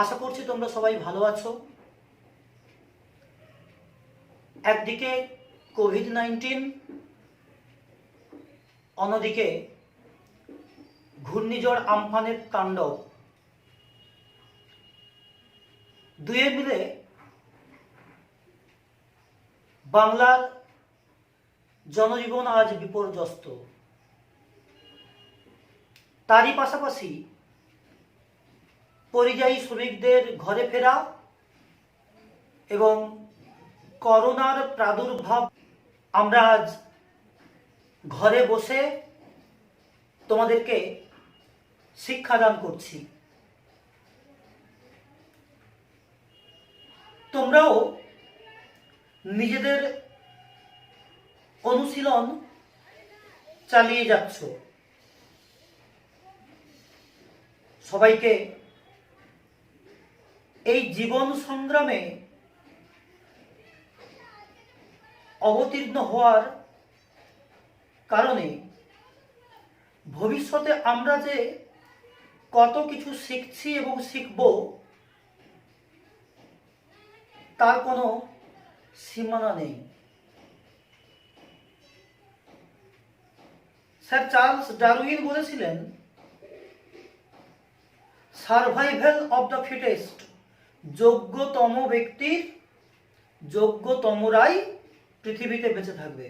আশা করছি তোমরা সবাই ভালো আছো। একদিকে কোভিড-19, অন্যদিকে ঘূর্ণিঝড় আমফানের তাণ্ডব। দুয়ে মিলে বাংলার জনজীবন আজ বিপর্যস্ত। তারই পাশাপাশি পরিযায়ী শ্রমিকদের ঘরে ফেরা এবং করোনার প্রাদুর্ভাব, আমরা আজ ঘরে বসে তোমাদেরকে শিক্ষাদান করছি। তোমরাও নিজেদের অনুশীলন চালিয়ে যাচ্ছ। সবাইকে এই জীবন সংগ্রামে অবতীর্ণ হওয়ার কারণে ভবিষ্যতে আমরা যে কত কিছু শিখছি এবং শিখব তার কোনো সীমানা নেই। স্যার চার্লস ডারউইন বলেছিলেন, সার্ভাইভাল অব দ্য ফিটেস্ট, যোগ্যতম ব্যক্তির যোগ্যতমরাই পৃথিবীতে বেঁচে থাকবে।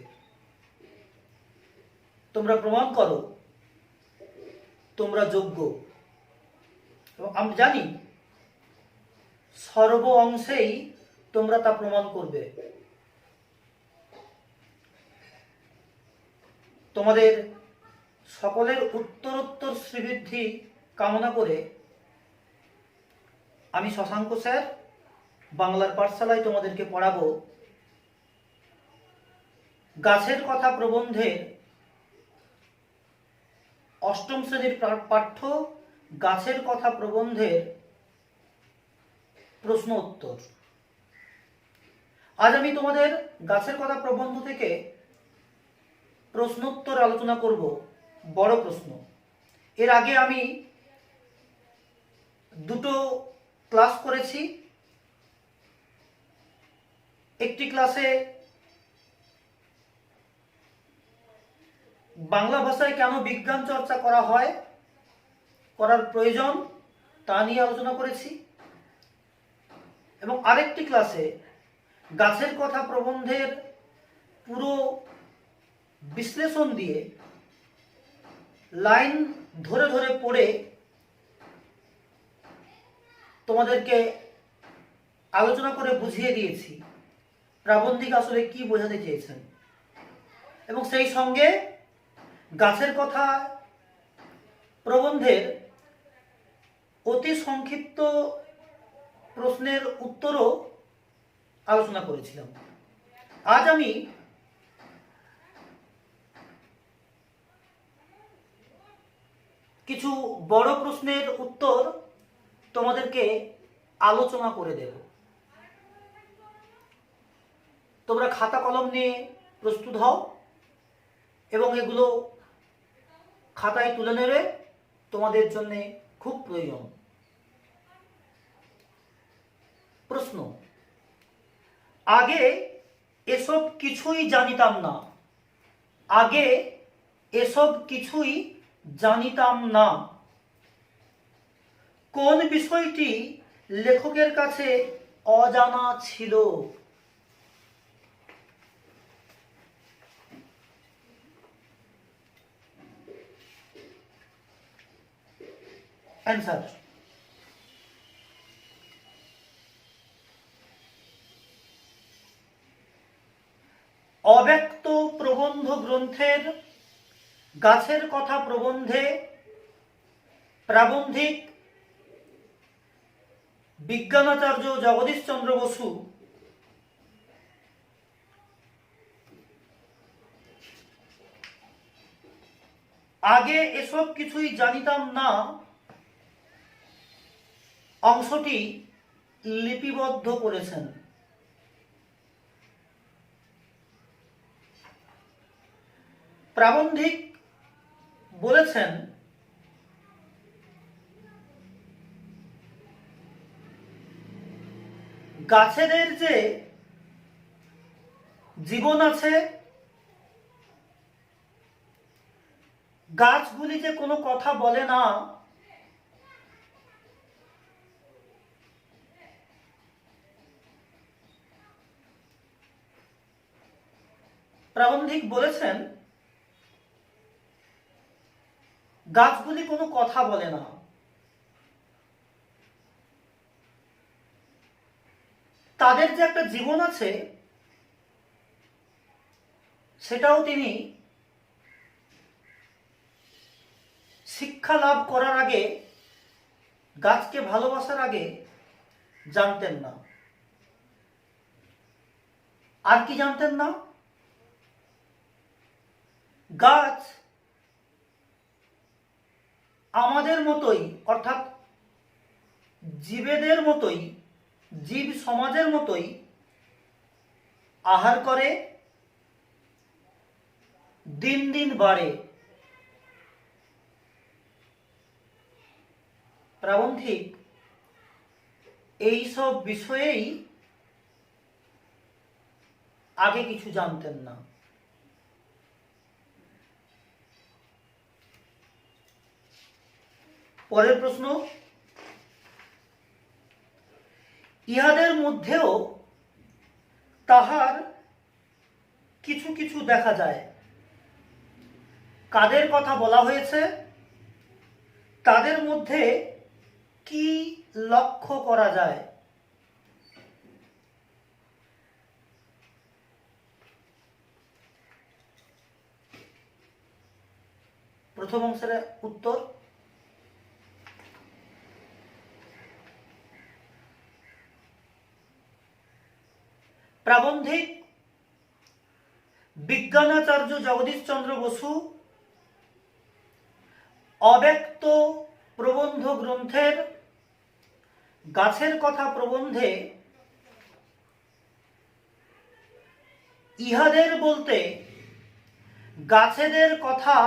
তোমরা প্রমাণ করো তোমরা যোগ্য, এবং আমি জানি সর্ব অংশেই তোমরা তা প্রমাণ করবে। তোমাদের সকলের উত্তরোত্তর শ্রীবৃদ্ধি কামনা করে আমি শশাঙ্ক স্যার বাংলার পাঠশালায় তোমাদেরকে পড়াবো গাছের কথা প্রবন্ধের অষ্টম শ্রেণীর পাঠ্য গাছের কথা প্রবন্ধের প্রশ্ন উত্তর। আজ আমি তোমাদের গাছের কথা প্রবন্ধ থেকে প্রশ্নোত্তর আলোচনা করব। বড় প্রশ্ন। এর আগে আমি দুটো ক্লাস করেছি। একটি ক্লাসে বাংলা ভাষায় কেন বিজ্ঞান চর্চা করা হয়, করার প্রয়োজন তা নিয়ে আলোচনা করেছি, এবং আরেকটি ক্লাসে গাছের কথা প্রবন্ধের পুরো বিশ্লেষণ দিয়ে লাইন ধরে ধরে পড়ে তোমাদেরকে আলোচনা করে বুঝিয়ে দিয়েছি প্রাবন্ধিক আসলে কি বোঝাতে চেয়েছেন, এবং সেই সঙ্গে গাছের কথা প্রবন্ধের অতি সংক্ষিপ্ত প্রশ্নের উত্তরও আলোচনা করেছিলাম। আজ আমি কিছু বড় প্রশ্নের উত্তর তোমাদেরকে আলোচনা করে দেব। তোমরা খাতা কলম নিয়ে প্রস্তুত হও এবং এগুলো খাতায় তুলে নেবে, তোমাদের জন্য খুব প্রয়োজন। প্রশ্ন: আগে এসব কিছুই জানিতাম না। আগে এসব কিছুই জানিতাম না। কোন বিষয়টি লেখকের কাছে অজানা ছিল? অ্যান্সার: অব্যক্ত প্রবন্ধ গ্রন্থের গাছের কথা প্রবন্ধে প্রাবন্ধিক বিজ্ঞানাচার্য জগদীশচন্দ্র বসু আগে এসব কিছুই জানিতাম না অংশটি লিপিবদ্ধ করেছেন। প্রাবন্ধিক বলেছেন, গাছেদের যে জীবন আছে, গাছগুলি যে কোনো কথা বলে না, প্রাবন্ধিক বলেছেন গাছগুলি কোনো কথা বলে না। তাদের যে একটা জীবন আছে সেটাও তিনি শিক্ষা লাভ করার আগে, গাছকে ভালোবাসার আগে জানতেন না। আর কি জানতেন না? গাছ আমাদের মতোই, অর্থাৎ জীবেদের মতোই, জীব সমাজের মতোই আহার করে, দিন দিন বাড়ে। প্রাবন্ধিক এইসব বিষয়েই আগে কিছু জানতেন না। পরের প্রশ্ন, ইহাদের মধ্যেও তাহার কিছু কিছু দেখা যায়। কাদের কথা বলা হয়েছে? তাদের মধ্যে কি লক্ষ্য করা যায়? প্রথম অংশের উত্তর, প্রাবন্ধিক বিজ্ঞানাচার্য জগদীশচন্দ্র বসু অব্যক্ত প্রবন্ধ গ্রন্থের গাছের কথা প্রবন্ধে ইহাদের বলতে গাছেদের কথা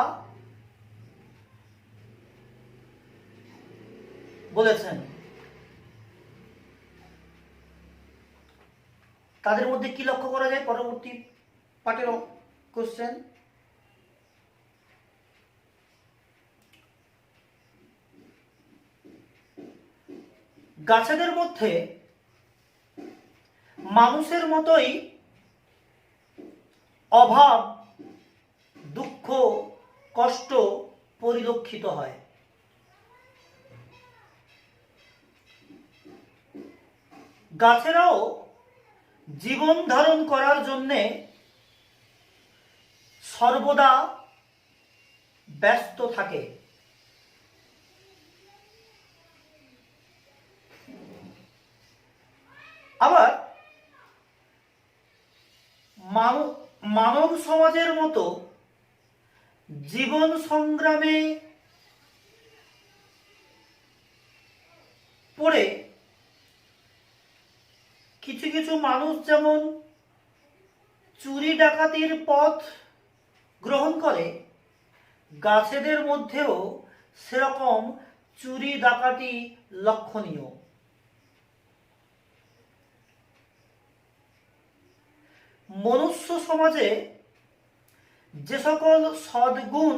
বলেছেন। তাদের মধ্যে কি লক্ষ্য করা যায়? পরবর্তী পাঠের কোশ্চেন। গাছেদের মধ্যে মানুষের মতোই অভাব, দুঃখ, কষ্ট পরিলক্ষিত হয়। গাছেরাও জীবন ধারণ করার জন্যে সর্বদা ব্যস্ত থাকে। আবার মানব সমাজের মতো জীবন সংগ্রামে পড়ে কিছু কিছু মানুষ যেমন চুরি ডাকাতির পথ গ্রহণ করে, গাছেদের মধ্যেও সেরকম চুরি ডাকাতি লক্ষণীয়। মনুষ্য সমাজে যে সকল সদ্গুণ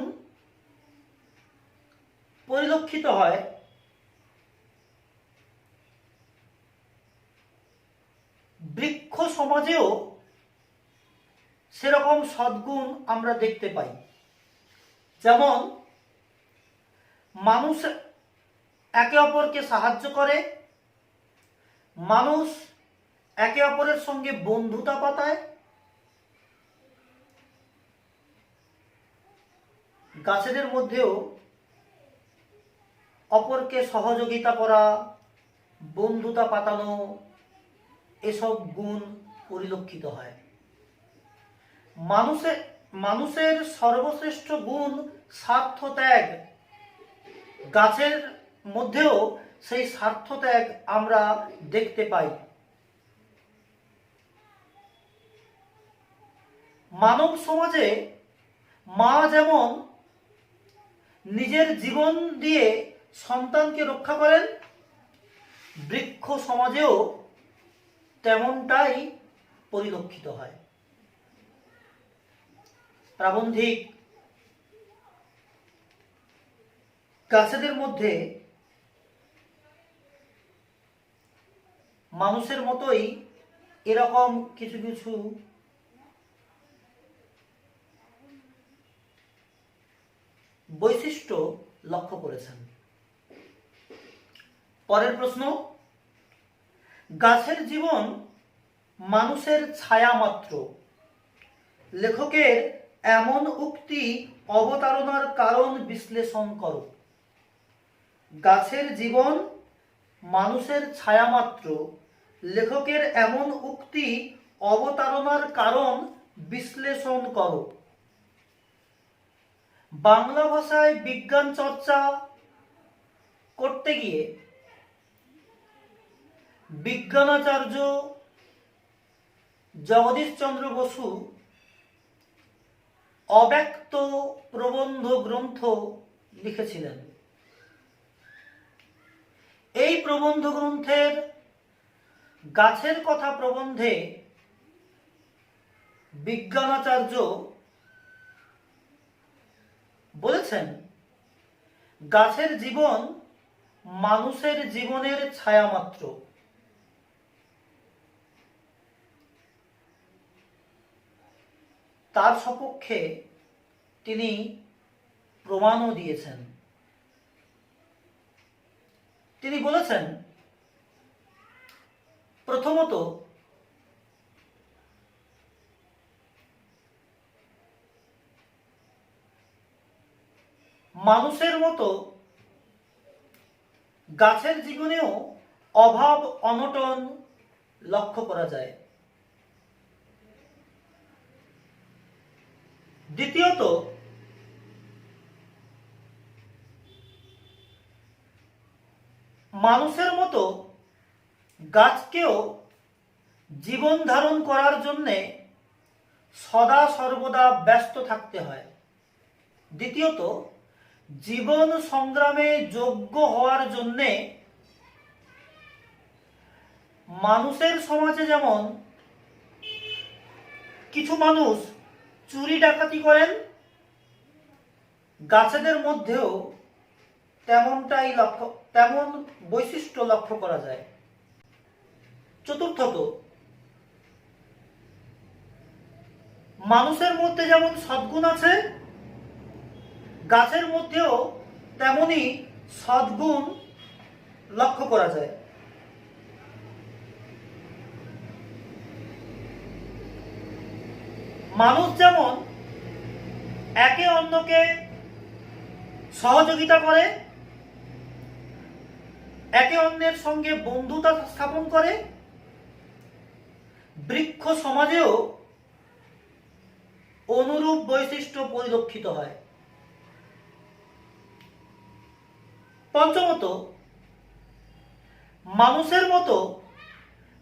পরিলক্ষিত হয়, বৃক্ষ সমাজেও সেরকম সদ্গুণ আমরা দেখতে পাই। যেমন মানুষ একে অপরকে সাহায্য করে, মানুষ একে অপরের সঙ্গে বন্ধুতা পাতায়, গাছেদের মধ্যেও অপরকে সহযোগিতা করা, বন্ধুতা পাতানো, এসব গুণ পরিলক্ষিত হয়। মানুষের সর্বশ্রেষ্ঠ গুণ স্বার্থ ত্যাগ। গাছের মধ্যেও সেই স্বার্থ ত্যাগ আমরা দেখতে পাই। মানব সমাজে মা যেমন নিজের জীবন দিয়ে সন্তানকে রক্ষা করেন, বৃক্ষ সমাজেও তেমনটাই পরিলক্ষিত হয়। প্রাবন্ধিক গাছেদের মধ্যে মানুষের মতোই এরকম কিছু কিছু বৈশিষ্ট্য লক্ষ্য করেছেন। পরের প্রশ্ন, গাছের জীবন মানুষের ছায়া মাত্র, লেখকের এমন উক্তি অবতারণার কারণ বিশ্লেষণ করো। গাছের জীবন মানুষের ছায়া মাত্র, লেখকের এমন উক্তি অবতারণার কারণ বিশ্লেষণ করো। বাংলা ভাষায় বিজ্ঞান চর্চা করতে গিয়ে বিজ্ঞানাচার্য জগদীশচন্দ্র বসু অব্যক্ত প্রবন্ধ গ্রন্থ লিখেছিলেন। এই প্রবন্ধ গ্রন্থের গাছের কথা প্রবন্ধে বিজ্ঞানাচার্য বলেছেন, গাছের জীবন মানুষের জীবনের ছায়া মাত্র। তার সপক্ষে তিনি প্রমাণও দিয়েছেন। তিনি বলেছেন, প্রথমত মানুষের মতো গাছের জীবনেও অভাব অনটন লক্ষ্য করা যায়। দ্বিতীয়ত মানুষের মতো গাছকেও জীবন ধারণ করার জন্যে সদা সর্বদা ব্যস্ত থাকতে হয়। দ্বিতীয়ত জীবন সংগ্রামে যোগ্য হওয়ার জন্যে মানুষের সমাজে যেমন কিছু মানুষ চুরি ডাকাতি করেন, গাছেদের মধ্যেও তেমন বৈশিষ্ট্য লক্ষ্য করা যায়। চতুর্থত মানুষের মধ্যে যেমন সদ্গুণ আছে, গাছের মধ্যেও তেমনি সদ্গুণ লক্ষ্য করা যায়। মানুষ যেমন একে অন্যকে সহযোগিতা করে, একে অন্যের সঙ্গে বন্ধুতা স্থাপন করে, বৃক্ষ সমাজেও অনুরূপ বৈশিষ্ট্য পরিলক্ষিত হয়। পঞ্চমত মানুষের মতো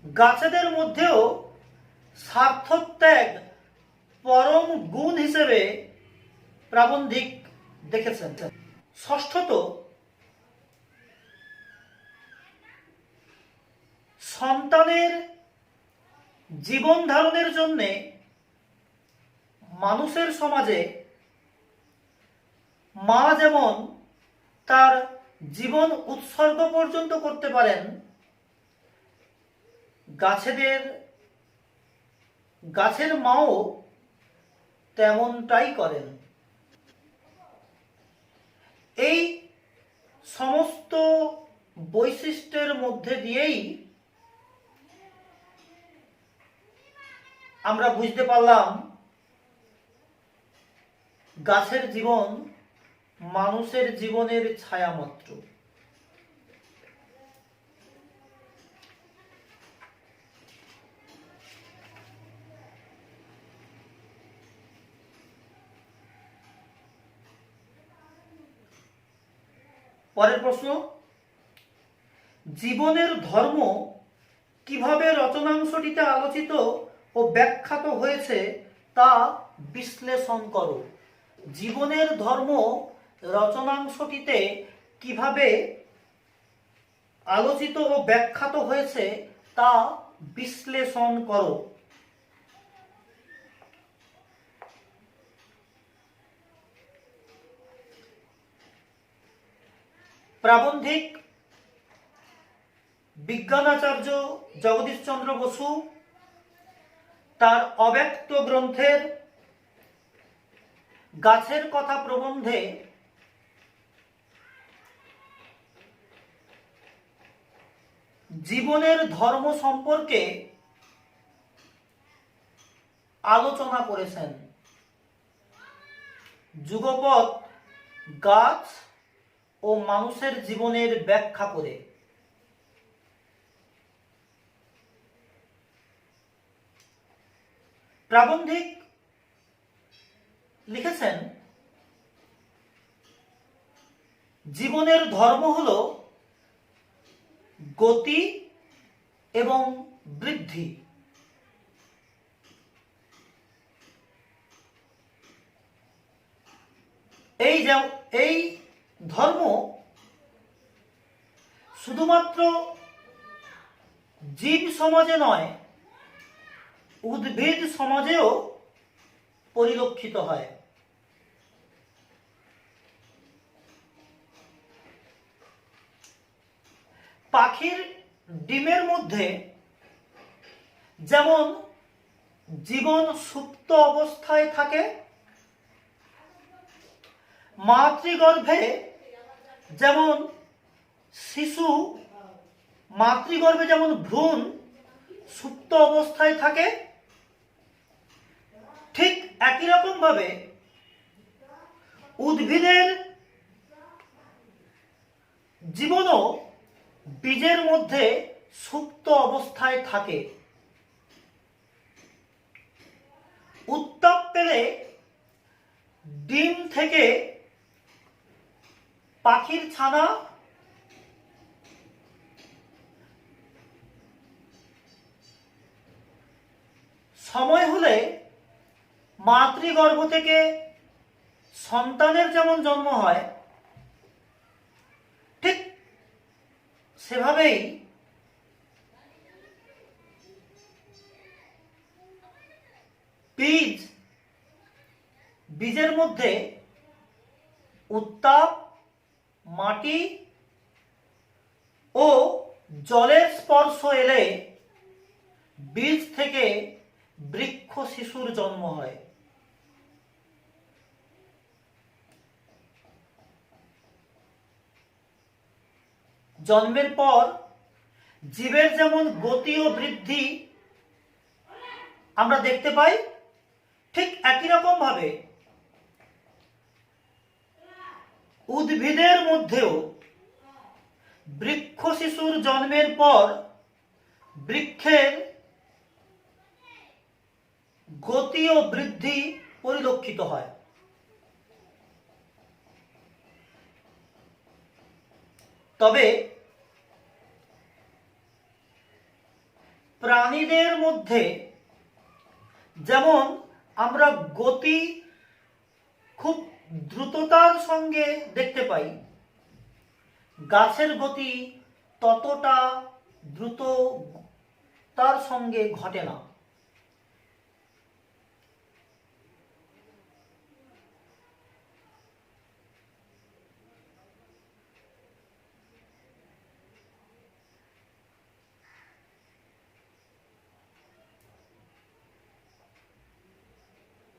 গাছেদের মধ্যেও স্বার্থত্যাগ পরম গুণ হিসেবে প্রাবন্ধিক দেখেছেন। ষষ্ঠত সন্তানের জীবন ধারণের জন্য মানুষের সমাজে মা যেমন তার জীবন উৎসর্গ পর্যন্ত করতে পারেন, গাছের মাও তেমনটাই করেন। এই সমস্ত বৈশিষ্ট্যের মধ্যে দিয়েই আমরা বুঝতে পারলাম গাছের জীবন মানুষের জীবনের ছায়া মাত্র। পরের প্রশ্ন, জীবনের ধর্ম কিভাবে রচনাংশটিতে আলোচিত ও ব্যাখ্যাত হয়েছে তা বিশ্লেষণ করো। জীবনের ধর্ম রচনাংশটিতে কিভাবে আলোচিত ও ব্যাখ্যাত হয়েছে তা বিশ্লেষণ করো। প্রাবন্ধিক বিজ্ঞানাচার্য জগদীশচন্দ্র বসু তার অব্যক্ত গ্রন্থের গাছের কথা প্রবন্ধে জীবনের ধর্ম সম্পর্কে আলোচনা করেছেন। যুগপৎ গাছ ও মানুষের জীবনের ব্যাখ্যা করে। প্রাবন্ধিক লিখেছেন, জীবনের ধর্ম হল গতি এবং বৃদ্ধি। এই ধর্ম শুধুমাত্র জীব সমাজে নয়, উদ্ভিদ সমাজেও পরিলক্ষিত হয়। পাখির ডিমের মধ্যে যেমন জীবন সুপ্ত অবস্থায় থাকে, মাতৃগর্ভে যেমন ভ্রূণ সুপ্ত অবস্থায় থাকে, ঠিক একই রকম ভাবে উদ্ভিদের জীবনও বীজের মধ্যে সুপ্ত অবস্থায় থাকে। উত্তাপ পেলে ডিম থেকে পাখির ছানা সময় হলে মাতৃগর্ভ থেকে সন্তানের যেমন জন্ম হয়, ঠিক সেভাবেই বীজের মধ্যে উত্তাপ, মাটি ও জলের স্পর্শ এলে বীজ থেকে বৃক্ষ শিশুর জন্ম হয়। জন্মের পর জীবের যেমন গতি ও বৃদ্ধি আমরা দেখতে পাই, ঠিক একই রকম ভাবে উদ্ভিদের মধ্যেও বৃক্ষ শিশুর জন্মের পর বৃক্ষের গতি ও বৃদ্ধি পরিলক্ষিত হয়। তবে প্রাণীদের মধ্যে যেমন আমরা গতি খুব দ্রুততার সঙ্গে দেখতে পাই, গাছের গতি ততটা দ্রুততার সঙ্গে ঘটে না।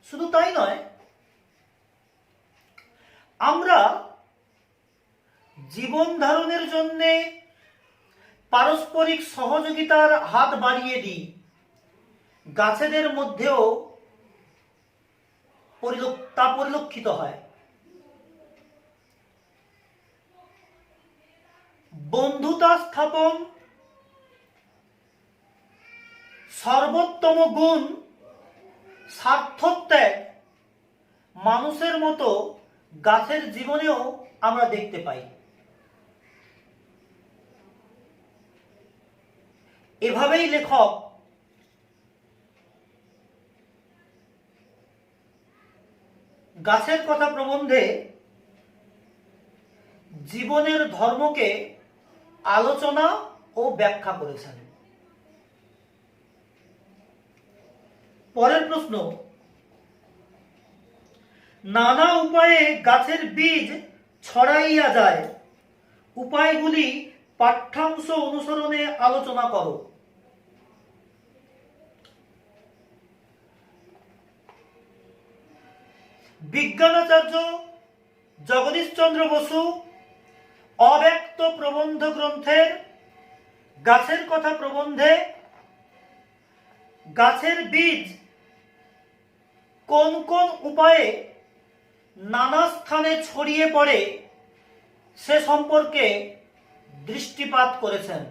শুধু তাই নয়, আমরা জীবন ধারণের জন্য পারস্পরিক সহযোগিতার হাত বাড়িয়ে দিই, গাছেদের মধ্যেও তা পরিলক্ষিত হয়। বন্ধুতা স্থাপন, সর্বোত্তম গুণ, স্বার্থত্যাগ মানুষের মতো গাছের জীবনেও আমরা দেখতে পাই। এভাবেই লেখক গাছের কথা প্রবন্ধে জীবনের ধর্মকে আলোচনা ও ব্যাখ্যা করেছেন। পরের প্রশ্ন, নানা উপায়ে গাছের বীজ ছড়াইয়া যায়, উপায়গুলি পাঠ্যাংশ অনুসরণে আলোচনা করো। বিজ্ঞানাচার্য জগদীশচন্দ্র বসু অব্যক্ত প্রবন্ধ গ্রন্থের গাছের কথা প্রবন্ধে গাছের বীজ কোন কোন উপায়ে নানা স্থানে ছড়িয়ে পড়ে সে সম্পর্কে দৃষ্টিপাত করেছেন।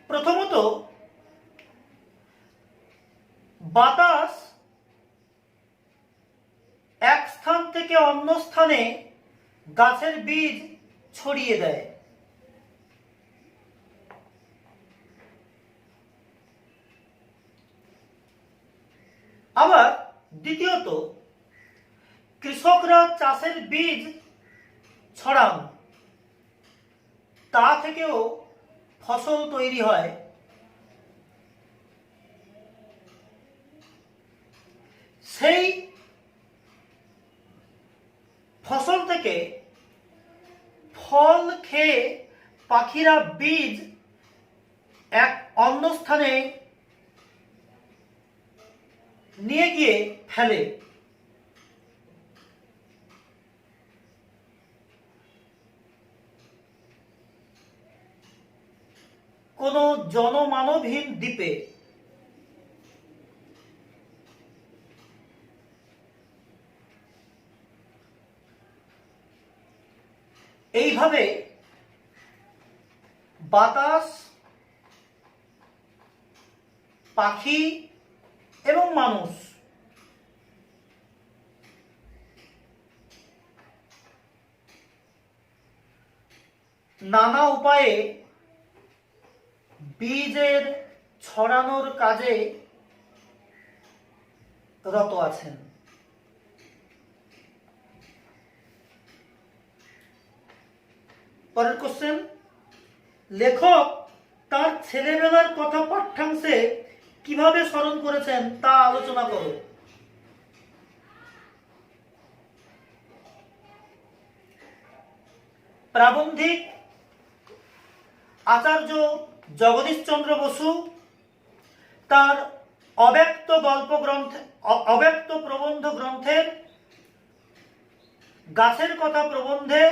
প্রথমত, বাতাস এক স্থান থেকে অন্য স্থানে গাছের বীজ ছড়িয়ে দেয়। আবার দ্বিতীয়ত, কৃষকরা চাষের বীজ ছড়ান, তা থেকেও ফসল তৈরি হয়। সেই ফসল থেকে ফল খেয়ে পাখিরা বীজ এক অন্য স্থানে নিয়ে গিয়ে ফেলে। কোনো জনমানবহীন দ্বীপে। এইভাবে বাতাস, পাখি এবং মানুষ নানা উপায়ে বীজের ছড়ানোর কাজে রত আছেন। পরের কোশ্চেন, লেখক তার ছেলেবেলার কথা পাঠ্যাংশে কিভাবে স্মরণ করেছেন তা আলোচনা করো। প্রাবন্ধিক আচার্য জগদীশচন্দ্র বসু তার অব্যক্ত প্রবন্ধ গ্রন্থের গাছের কথা প্রবন্ধে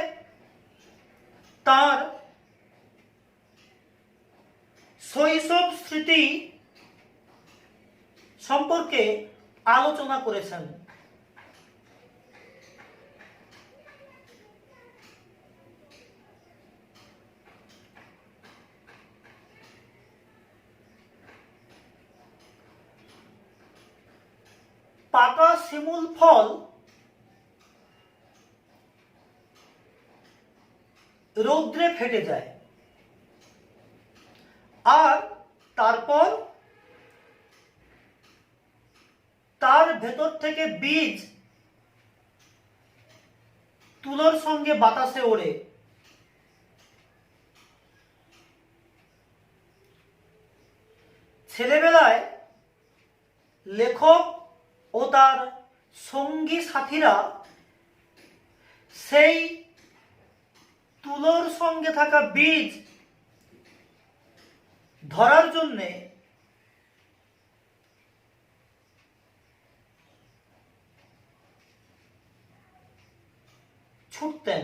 তার শৈশব স্মৃতি সম্পর্কে আলোচনা করেছেন। পাকা শিমুল ফল রৌদ্রে ফেটে যায়, আর তারপর তার ভেতর থেকে বীজ তুলোর সঙ্গে বাতাসে ওড়ে। ছেলেবেলায় লেখক ও তার সঙ্গী সাথীরা সেই তুলোর সঙ্গে থাকা বীজ ধরার জন্যে ছুটতেন।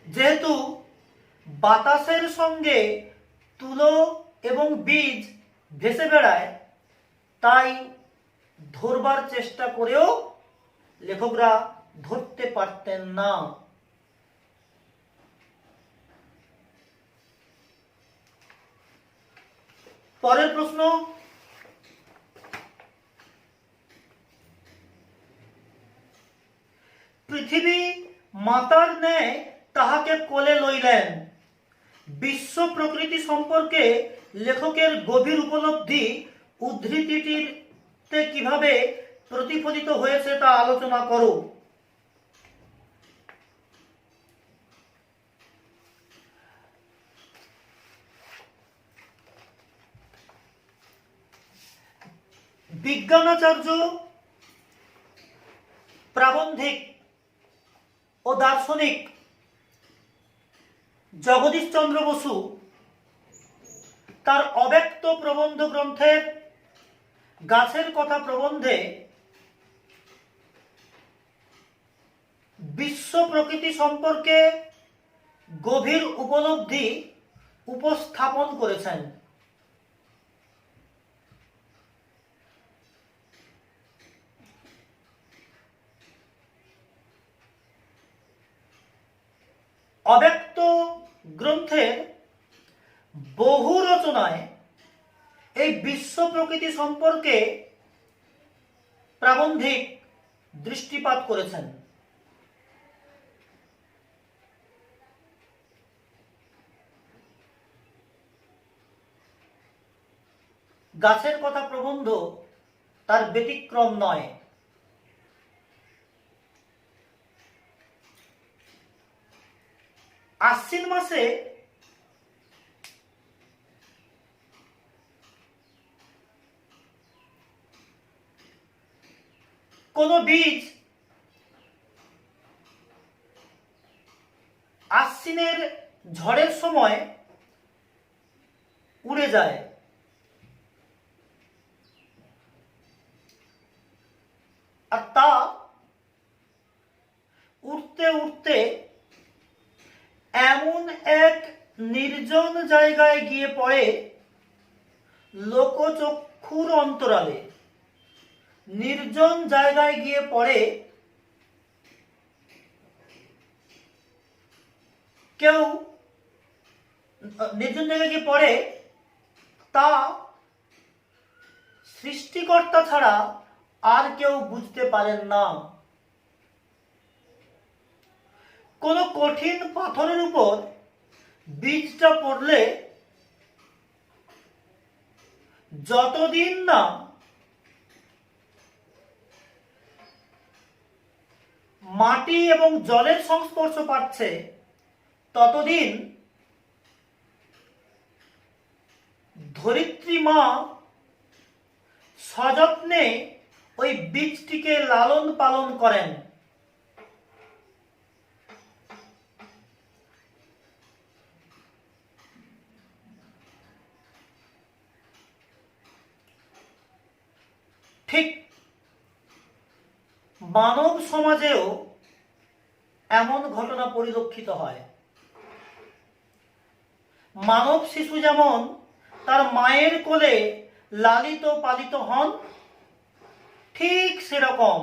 যেহেতু বাতাসের সঙ্গে তুলো এবং বীজ ভেসে বেড়ায়, তাই ধরবার চেষ্টা করেও লেখকরা ধরতে পারতেন না। পরের প্রশ্ন, পৃথিবী মাতার ন্যায় তাহাকে কোলে লইলেন। বিশ্ব প্রকৃতি সম্পর্কে লেখকের গভীর উপলব্ধি উদ্ধৃতিটিতে কিভাবে প্রতিফলিত হয়েছে তা আলোচনা করো। বিজ্ঞানাচার্য, প্রাবন্ধিক ও দার্শনিক জগদীশ চন্দ্র বসু তার অব্যক্ত প্রবন্ধ গ্রন্থের গাছের কথা প্রবন্ধে বিশ্ব প্রকৃতি সম্পর্কে গভীর উপলব্ধি উপস্থাপন করেছেন। অব্যক্ত গ্রন্থের বহু রচনায় এই বিশ্ব প্রকৃতি সম্পর্কে প্রাবন্ধিক দৃষ্টিপাত করেছেন। গাছের কথা প্রবন্ধ তার ব্যতিক্রম নয়। আশ্বিন মাসে কোন বীজ আশ্বিনের ঝড়ের সময় উড়ে যায়, আর তা উঠতে উঠতে এমন এক নির্জন জায়গায় গিয়ে পড়ে, লোকচক্ষুর অন্তরালে নির্জন জায়গায় গিয়ে পড়ে, কেউ নির্জন জায়গায় গিয়ে পড়ে, তা সৃষ্টিকর্তা ছাড়া আর কেউ বুঝতে পারেন না। কোন কঠিন পাথরের উপর বীজটা পড়লে যতদিন না মাটি এবং জলের সংস্পর্শ পাচ্ছে, ততদিন ধরিত্রী মা সযত্নে ওই বীজটিকে লালন পালন করেন। ঠিক মানব সমাজেও এমন ঘটনা পরিলক্ষিত হয়। মানব শিশু যেমন তার মায়ের কোলে লালিত পালিত হন, ঠিক সেরকম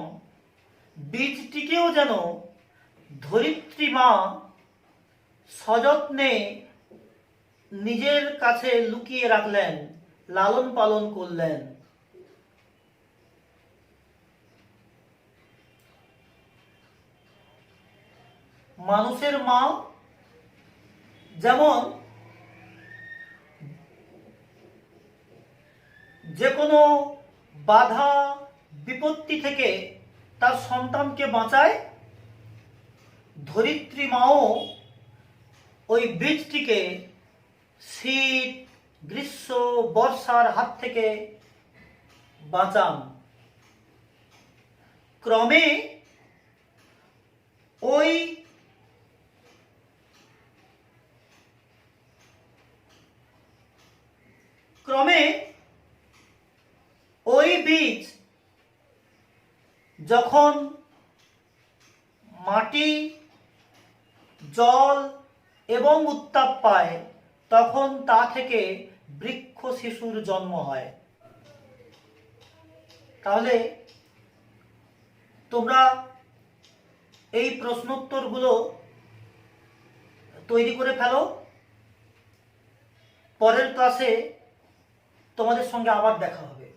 বীজটিকেও যেন ধরিত্রী মা সযত্নে নিজের কাছে লুকিয়ে রাখলেন, লালন পালন করলেন। মানুষের মা যেমন যে কোনো বাধা বিপত্তি থেকে তার সন্তানকে বাঁচায়, ধরিত্রী মাও ওই বীজটিকে শীত, গ্রীষ্ম, বর্ষার হাত থেকে বাঁচান। ক্রমে ওই বীজ যখন মাটি, জল এবং উত্তাপ পায়, তখন তা থেকে বৃক্ষ শিশুর জন্ম হয়। তাহলে তোমরা এই প্রশ্নোত্তরগুলো তৈরি করে ফেলো। পরের ক্লাসে তোমাদের সঙ্গে আবার দেখা হবে।